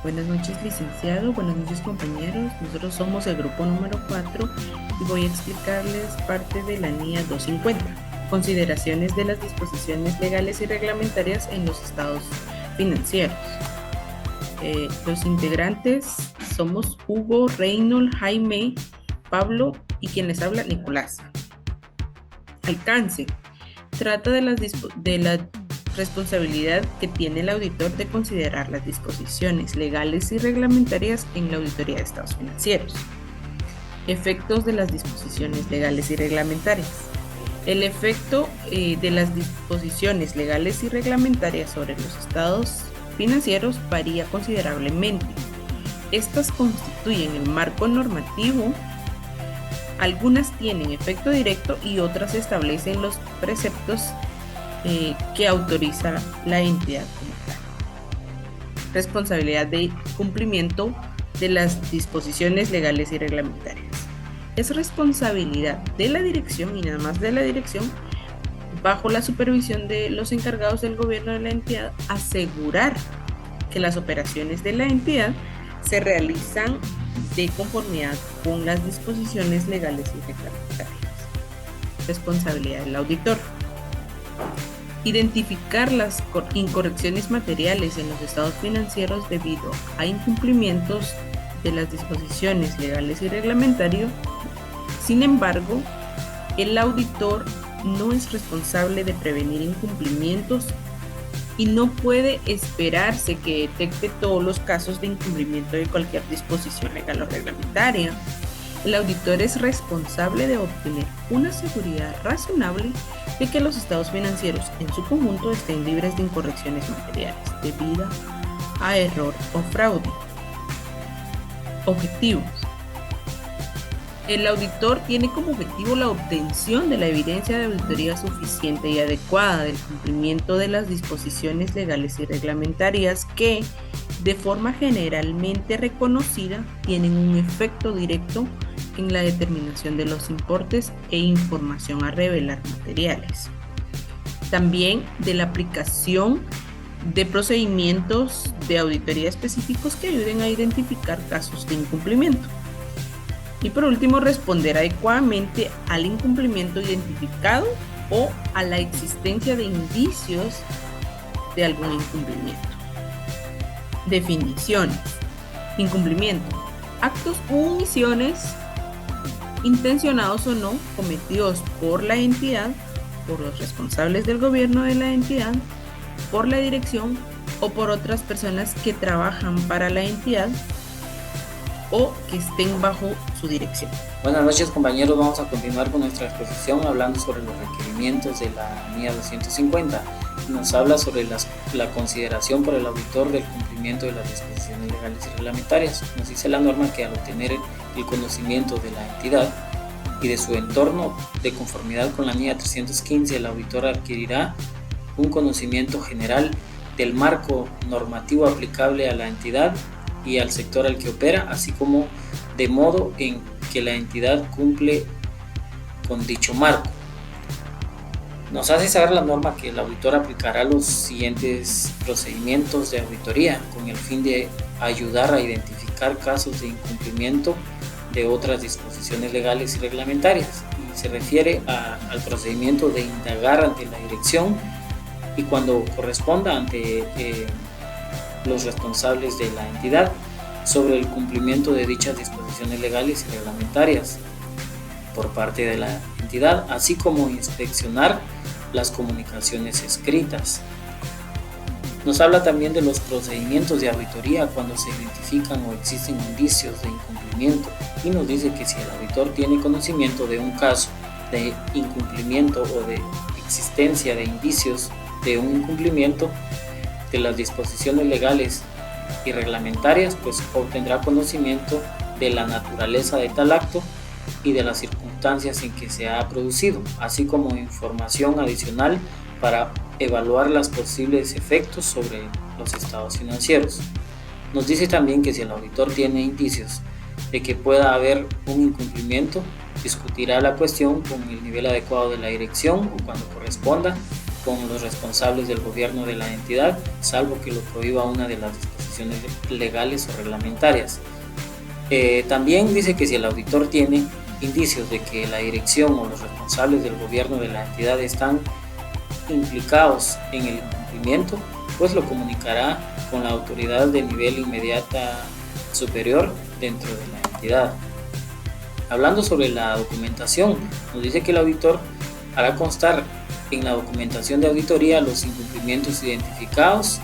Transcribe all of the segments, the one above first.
Buenas noches, licenciado. Buenas noches, compañeros. Nosotros somos el grupo número 4 y voy a explicarles parte de la NIA 250. Consideraciones de las disposiciones legales y reglamentarias en los estados financieros. Los integrantes somos Hugo, Reynold, Jaime, Pablo y quien les habla, Nicolás. Alcance. Trata de la responsabilidad que tiene el auditor de considerar las disposiciones legales y reglamentarias en la auditoría de estados financieros. Efectos de las disposiciones legales y reglamentarias. El efecto de las disposiciones legales y reglamentarias sobre los estados financieros varía considerablemente. Estas constituyen el marco normativo. Algunas tienen efecto directo y otras establecen los preceptos que autoriza la entidad como tal. Responsabilidad de cumplimiento de las disposiciones legales y reglamentarias. Es responsabilidad de la dirección y nada más de la dirección, bajo la supervisión de los encargados del gobierno de la entidad, asegurar que las operaciones de la entidad se realizan de conformidad con las disposiciones legales y reglamentarias. Responsabilidad del auditor. Identificar las incorrecciones materiales en los estados financieros debido a incumplimientos de las disposiciones legales y reglamentarias. Sin embargo, el auditor no es responsable de prevenir incumplimientos y no puede esperarse que detecte todos los casos de incumplimiento de cualquier disposición legal o reglamentaria. El auditor es responsable de obtener una seguridad razonable de que los estados financieros en su conjunto estén libres de incorrecciones materiales debido a error o fraude. Objetivos. El auditor tiene como objetivo la obtención de la evidencia de auditoría suficiente y adecuada del cumplimiento de las disposiciones legales y reglamentarias que, de forma generalmente reconocida, tienen un efecto directo en la determinación de los importes e información a revelar materiales. También de la aplicación de procedimientos de auditoría específicos que ayuden a identificar casos de incumplimiento. Y por último, responder adecuadamente al incumplimiento identificado o a la existencia de indicios de algún incumplimiento. Definiciones. Incumplimiento. Actos u omisiones intencionados o no, cometidos por la entidad, por los responsables del gobierno de la entidad, por la dirección o por otras personas que trabajan para la entidad o que estén bajo su dirección. Buenas noches, compañeros. Vamos a continuar con nuestra exposición hablando sobre los requerimientos de la NIA 250. Nos habla sobre la consideración por el auditor del cumplimiento de las disposiciones legales y reglamentarias. Nos dice la norma que al obtener el conocimiento de la entidad y de su entorno de conformidad con la NIA 315, el auditor adquirirá un conocimiento general del marco normativo aplicable a la entidad y al sector al que opera, así como de modo en que la entidad cumple con dicho marco. Nos hace saber la norma que el auditor aplicará los siguientes procedimientos de auditoría con el fin de ayudar a identificar casos de incumplimiento de otras disposiciones legales y reglamentarias. Y se refiere al procedimiento de indagar ante la dirección y cuando corresponda ante los responsables de la entidad sobre el cumplimiento de dichas disposiciones legales y reglamentarias por parte de la entidad, así como inspeccionar las comunicaciones escritas. Nos habla también de los procedimientos de auditoría cuando se identifican o existen indicios de incumplimiento y nos dice que si el auditor tiene conocimiento de un caso de incumplimiento o de existencia de indicios de un incumplimiento de las disposiciones legales y reglamentarias, pues obtendrá conocimiento de la naturaleza de tal acto y de las circunstancias en que se ha producido, así como información adicional para evaluar los posibles efectos sobre los estados financieros. Nos dice también que si el auditor tiene indicios de que pueda haber un incumplimiento, discutirá la cuestión con el nivel adecuado de la dirección o cuando corresponda con los responsables del gobierno de la entidad, salvo que lo prohíba una de las disposiciones disposiciones legales o reglamentarias. También dice que si el auditor tiene indicios de que la dirección o los responsables del gobierno de la entidad están implicados en el incumplimiento, pues lo comunicará con la autoridad de nivel inmediata superior dentro de la entidad. Hablando sobre la documentación, nos dice que el auditor hará constar en la documentación de auditoría los incumplimientos identificados,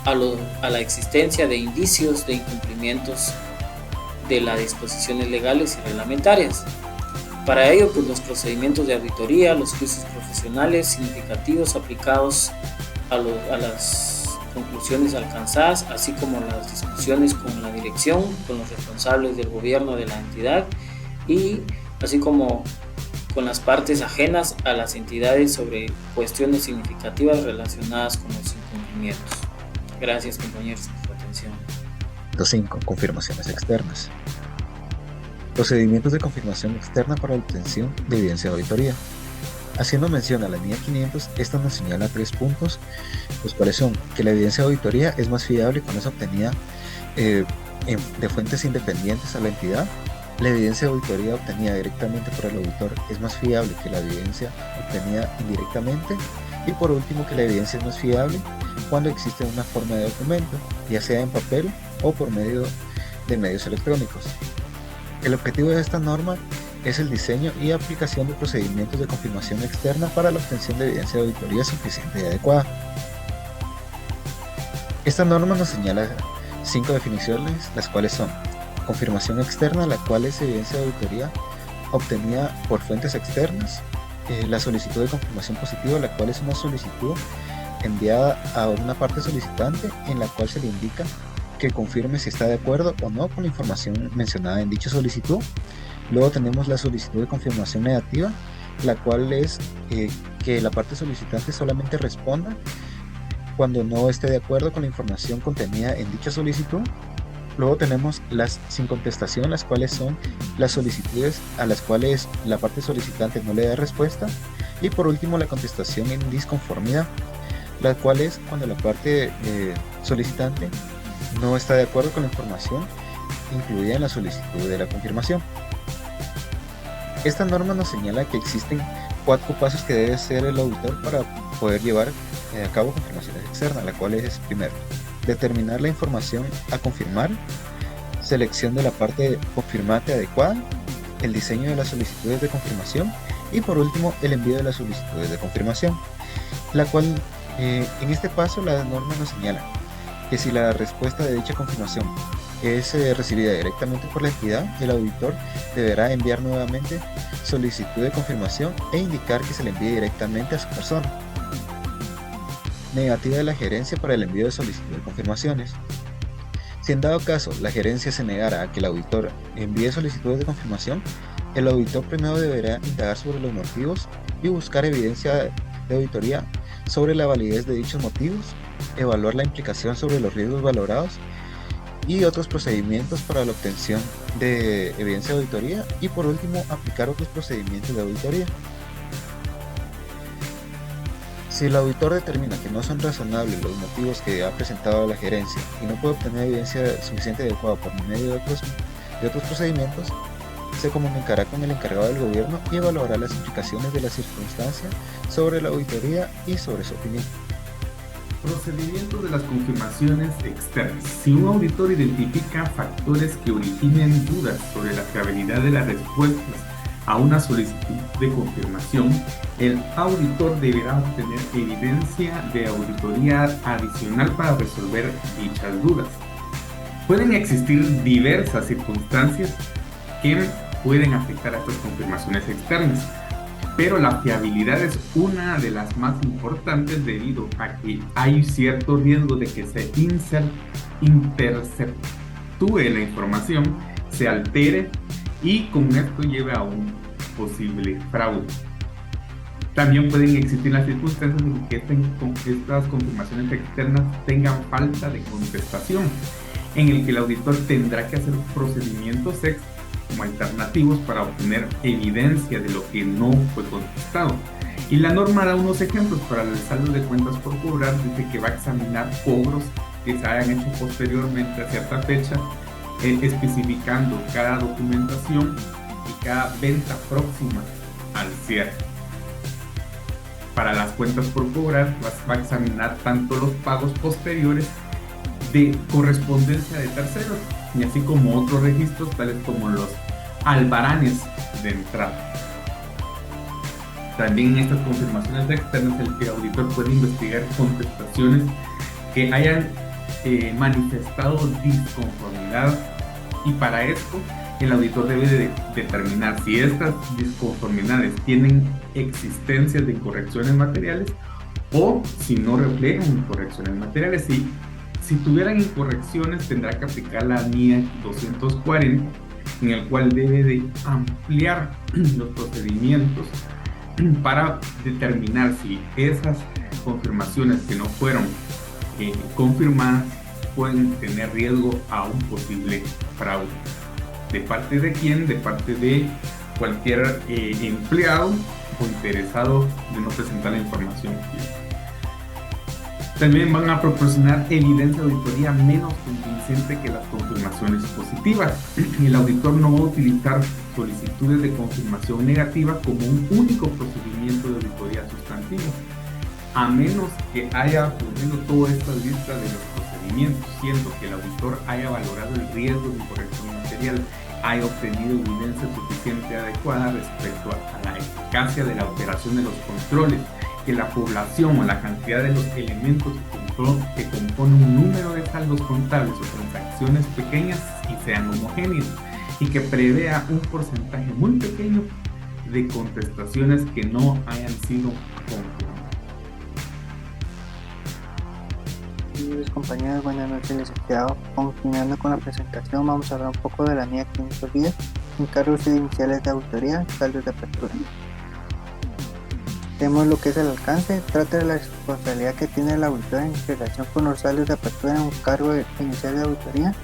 a la existencia de indicios de incumplimientos de las disposiciones legales y reglamentarias. Para ello, pues los procedimientos de auditoría, los juicios profesionales significativos aplicados a las conclusiones alcanzadas, así como las discusiones con la dirección, con los responsables del gobierno de la entidad y así como con las partes ajenas a las entidades sobre cuestiones significativas relacionadas con los incumplimientos. Gracias, compañeros, por su atención. 5. Confirmaciones externas. Procedimientos de confirmación externa para la obtención de evidencia de auditoría. Haciendo mención a la NIA 500, esta nos señala 3 puntos, los cuales son que la evidencia de auditoría es más fiable cuando es obtenida de fuentes independientes a la entidad. La evidencia de auditoría obtenida directamente por el auditor es más fiable que la evidencia obtenida indirectamente. Y por último, que la evidencia es más fiable cuando existe una forma de documento, ya sea en papel o por medio de medios electrónicos. El objetivo de esta norma es el diseño y aplicación de procedimientos de confirmación externa para la obtención de evidencia de auditoría suficiente y adecuada. Esta norma nos señala 5 definiciones, las cuales son: confirmación externa, la cual es evidencia de auditoría obtenida por fuentes externas; la solicitud de confirmación positiva, la cual es una solicitud enviada a una parte solicitante en la cual se le indica que confirme si está de acuerdo o no con la información mencionada en dicha solicitud. Luego tenemos la solicitud de confirmación negativa, la cual es que la parte solicitante solamente responda cuando no esté de acuerdo con la información contenida en dicha solicitud. Luego tenemos las sin contestación, las cuales son las solicitudes a las cuales la parte solicitante no le da respuesta. Y por último, la contestación en disconformidad, la cual es cuando la parte solicitante no está de acuerdo con la información incluida en la solicitud de la confirmación. Esta norma nos señala que existen 4 pasos que debe hacer el auditor para poder llevar a cabo confirmaciones externas, la cual es: primero, determinar la información a confirmar, selección de la parte confirmante adecuada, el diseño de las solicitudes de confirmación y por último el envío de las solicitudes de confirmación, la cual en este paso la norma nos señala que si la respuesta de dicha confirmación es recibida directamente por la entidad, el auditor deberá enviar nuevamente solicitud de confirmación e indicar que se le envíe directamente a su persona. Negativa de la gerencia para el envío de solicitud de confirmaciones. Si en dado caso la gerencia se negara a que el auditor envíe solicitudes de confirmación, el auditor primero deberá indagar sobre los motivos y buscar evidencia de auditoría sobre la validez de dichos motivos, evaluar la implicación sobre los riesgos valorados y otros procedimientos para la obtención de evidencia de auditoría y por último aplicar otros procedimientos de auditoría. Si el auditor determina que no son razonables los motivos que ha presentado la gerencia y no puede obtener evidencia suficiente y adecuada por medio de otros procedimientos, se comunicará con el encargado del gobierno y evaluará las implicaciones de la circunstancia sobre la auditoría y sobre su opinión. Procedimiento de las confirmaciones externas. Si un auditor identifica factores que originen dudas sobre la fiabilidad de las respuestas a una solicitud de confirmación, el auditor deberá obtener evidencia de auditoría adicional para resolver dichas dudas. Pueden existir diversas circunstancias que pueden afectar a estas confirmaciones externas, pero la fiabilidad es una de las más importantes debido a que hay cierto riesgo de que se interceptúe la información, se altere y con esto lleve a un posible fraude. También pueden existir las circunstancias en que estas confirmaciones externas tengan falta de contestación, en el que el auditor tendrá que hacer procedimientos extra como alternativos para obtener evidencia de lo que no fue contestado. Y la norma da unos ejemplos. Para el saldo de cuentas por cobrar, dice que va a examinar cobros que se hayan hecho posteriormente a cierta fecha, especificando cada documentación y cada venta próxima al cierre. Para las cuentas por cobrar, va a examinar tanto los pagos posteriores de correspondencia de terceros, y así como otros registros tales como los albaranes de entrada. También en estas confirmaciones externas el auditor puede investigar contestaciones que hayan manifestado disconformidad, y para esto el auditor debe de determinar si estas disconformidades tienen existencia de incorrecciones materiales o si no reflejan incorrecciones materiales. Si tuvieran incorrecciones, tendrá que aplicar la NIA 240, en el cual debe de ampliar los procedimientos para determinar si esas confirmaciones que no fueron confirmadas pueden tener riesgo a un posible fraude. ¿De parte de quién? De parte de cualquier empleado o interesado de no presentar la información. También van a proporcionar evidencia de auditoría menos convincente que las confirmaciones positivas. El auditor no va a utilizar solicitudes de confirmación negativa como un único procedimiento de auditoría sustantiva, a menos que haya ocurrido toda esta lista de los procedimientos, siendo que el auditor haya valorado el riesgo de incorrección material, haya obtenido evidencia suficiente adecuada respecto a la eficacia de la operación de los controles, que la población o la cantidad de los elementos que componen un número de saldos contables o transacciones pequeñas y sean homogéneos, y que prevea un porcentaje muy pequeño de contestaciones que no hayan sido confirmadas. Mis compañeros, buenas noches, licenciado. Continuando con la presentación, vamos a hablar un poco de la NIA 510, encargos iniciales de auditoría, saldos de apertura. Vemos lo que es el alcance. Trata de la responsabilidad que tiene el auditor en relación con los saldos de apertura en un cargo inicial de auditoría,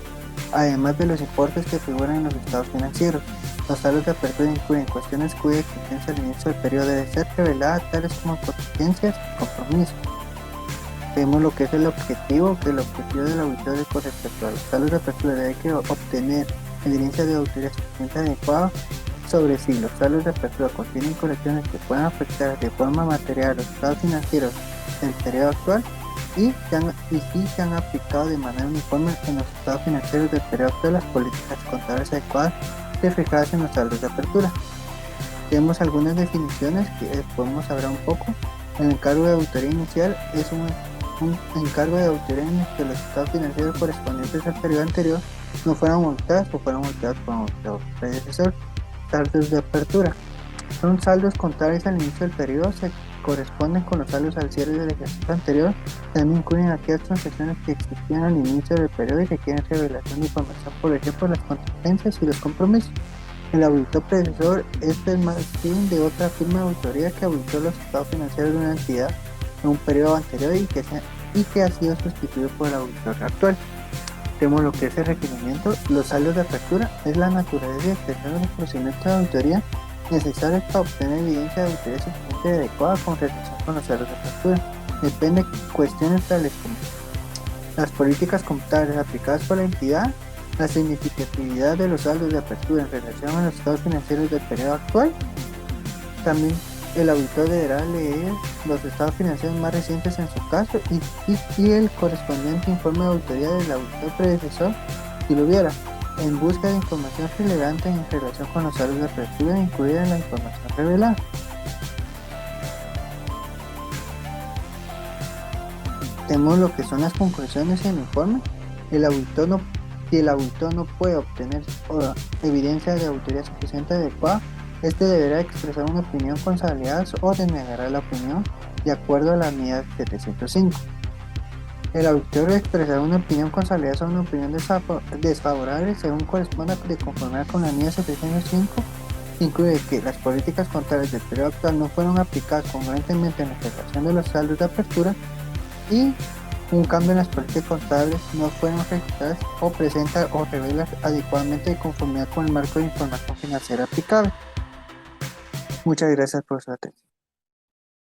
además de los importes que figuran en los estados financieros. Los saldos de apertura incluyen cuestiones cuya existencia al inicio del periodo debe ser revelada, tales como contingencias y compromisos. Vemos lo que es el objetivo, que el objetivo del auditor es con respecto a los saldos de apertura debe que obtener evidencia de auditoría suficiente adecuada sobre si los saldos de apertura contienen correcciones que puedan afectar de forma material los estados financieros del periodo actual y si se han aplicado de manera uniforme en los estados financieros del periodo actual las políticas contables adecuadas reflejadas en los saldos de apertura. Tenemos algunas definiciones que podemos hablar un poco. El encargo de auditoría inicial es un encargo de auditoría en el que los estados financieros correspondientes al periodo anterior no fueran auditados o fueran auditados por un auditor predecesor. Saldos de apertura son saldos contables al inicio del periodo, se corresponden con los saldos al cierre del ejercicio anterior. También incluyen aquellas transacciones que existían al inicio del periodo y requieren revelación de información, por ejemplo las contingencias y los compromisos. El auditor predecesor es más bien de otra firma de auditoría que auditó los estados financieros de una entidad en un periodo anterior y que ha sido sustituido por el auditor actual. Tenemos lo que es el requerimiento. Los saldos de apertura es la naturaleza y extensión de los procedimientos de auditoría necesarios para obtener evidencia de auditoría suficiente y adecuada con relación con los saldos de apertura. Depende de cuestiones tales como las políticas contables aplicadas por la entidad, la significatividad de los saldos de apertura en relación a los estados financieros del periodo actual. También el auditor deberá leer los estados financieros más recientes en su caso y el correspondiente informe de auditoría del auditor predecesor si lo hubiera, en busca de información relevante en relación con los saldos de apertura incluida en la información revelada. Tenemos lo que son las conclusiones en el informe. Si el auditor no puede obtener evidencia de auditoría suficiente adecuada, este deberá expresar una opinión consolidada o denegará la opinión de acuerdo a la NIA 705. El auditor expresará una opinión consolidada sobre una opinión desfavorable según corresponda de conformidad con la NIA 705. Incluye que las políticas contables del periodo actual no fueron aplicadas congruentemente en la ejecución de los saldos de apertura y un cambio en las políticas contables no fueron registradas o presenta o revela adecuadamente de conformidad con el marco de información financiera aplicable. Muchas gracias por su atención.